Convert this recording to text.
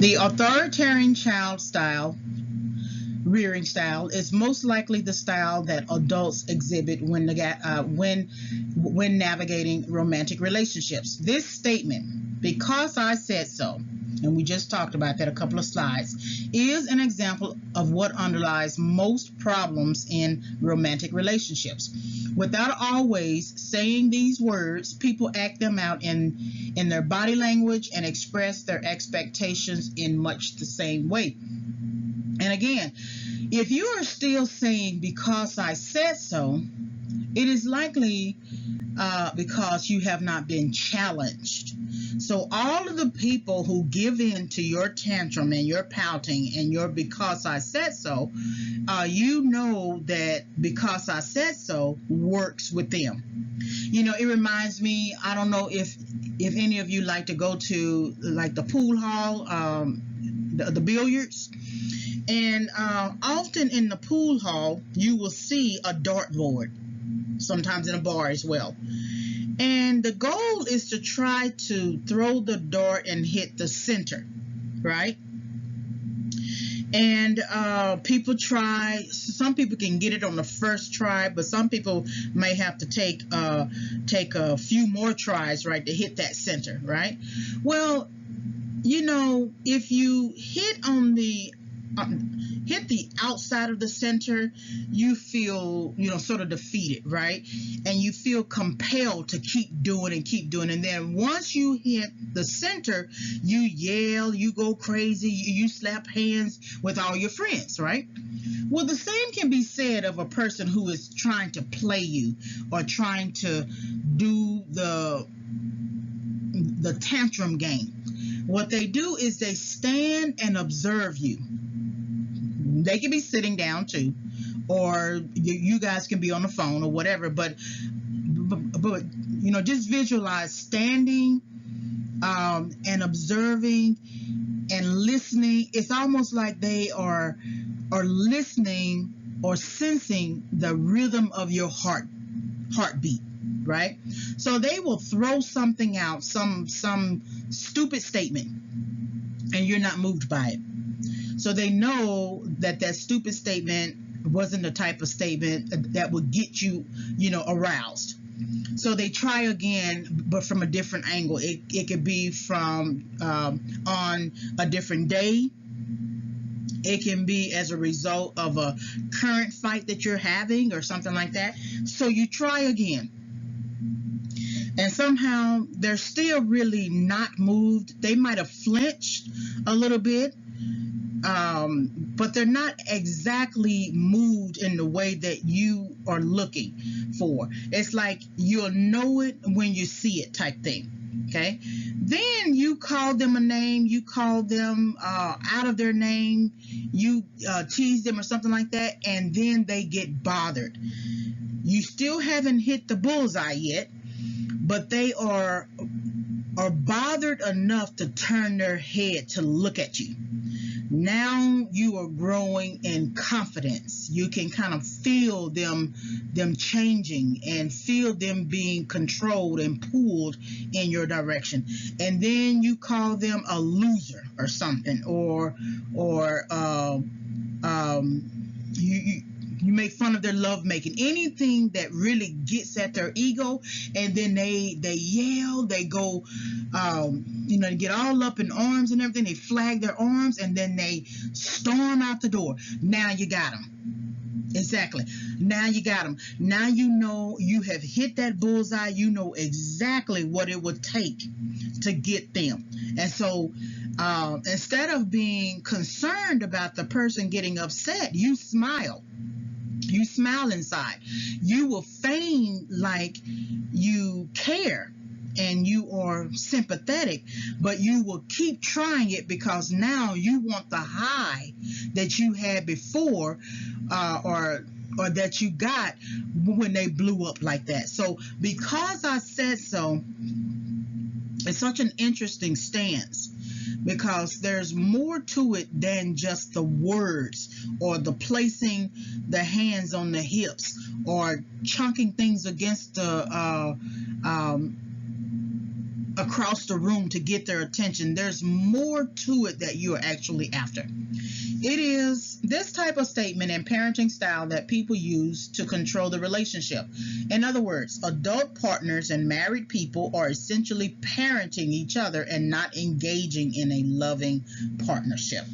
The authoritarian child style, rearing style, is most likely the style that adults exhibit when navigating romantic relationships. This statement, "because I said so," and we just talked about that a couple of slides, is an example of what underlies most problems in romantic relationships. Without always saying these words, people act them out in their body language and express their expectations in much the same way. And again, if you are still saying "because I said so," it is likely because you have not been challenged. So all of the people who give in to your tantrum and your pouting and your "because I said so," you know that "because I said so" works with them. It reminds me, I don't know if any of you like to go to like the pool hall, the billiards. And often in the pool hall, you will see a dartboard, sometimes in a bar as well. And the goal is to try to throw the dart and hit the center, right? And people try. Some people can get it on the first try, but some people may have to take a few more tries, right, to hit that center, right? Well, if you hit the outside of the center, you feel, sort of defeated, right? And you feel compelled to keep doing and keep doing. And then once you hit the center, you yell, you go crazy, you slap hands with all your friends, right? Well, the same can be said of a person who is trying to play you or trying to do the tantrum game. What they do is they stand and observe you. They can be sitting down too, or you guys can be on the phone or whatever, but just visualize standing and observing and listening. It's almost like they are listening or sensing the rhythm of your heartbeat, right? So they will throw something out, some stupid statement, and you're not moved by it. So they know that stupid statement wasn't the type of statement that would get you, aroused. So they try again, but from a different angle. It could be from on a different day. It can be as a result of a current fight that you're having or something like that. So you try again. And somehow they're still really not moved. They might have flinched a little bit, but they're not exactly moved in the way that you are looking for. It's like you'll know it when you see it type thing. Okay, then you call them a name, you call them out of their name, you tease them or something like that, and then they get bothered. You still haven't hit the bullseye yet, but they are bothered enough to turn their head to look at you. Now you are growing in confidence. You can kind of feel them changing and feel them being controlled and pulled in your direction. And then you call them a loser or something, or you make fun of their love making, anything that really gets at their ego, and then they yell, they go, they get all up in arms and everything, they flag their arms, and then they storm out the door. Now you got them. Exactly. Now you got them. Now you know you have hit that bullseye. You know exactly what it would take to get them. And so instead of being concerned about the person getting upset, you smile. You smile inside. You will feign like you care and you are sympathetic, but you will keep trying it because now you want the high that you had before, or that you got when they blew up like that. So because I said so, it's such an interesting stance, because there's more to it than just the words or the placing the hands on the hips or chunking things against the across the room to get their attention. There's more to it that you're actually after. It is this type of statement and parenting style that people use to control the relationship. In other words, adult partners and married people are essentially parenting each other and not engaging in a loving partnership.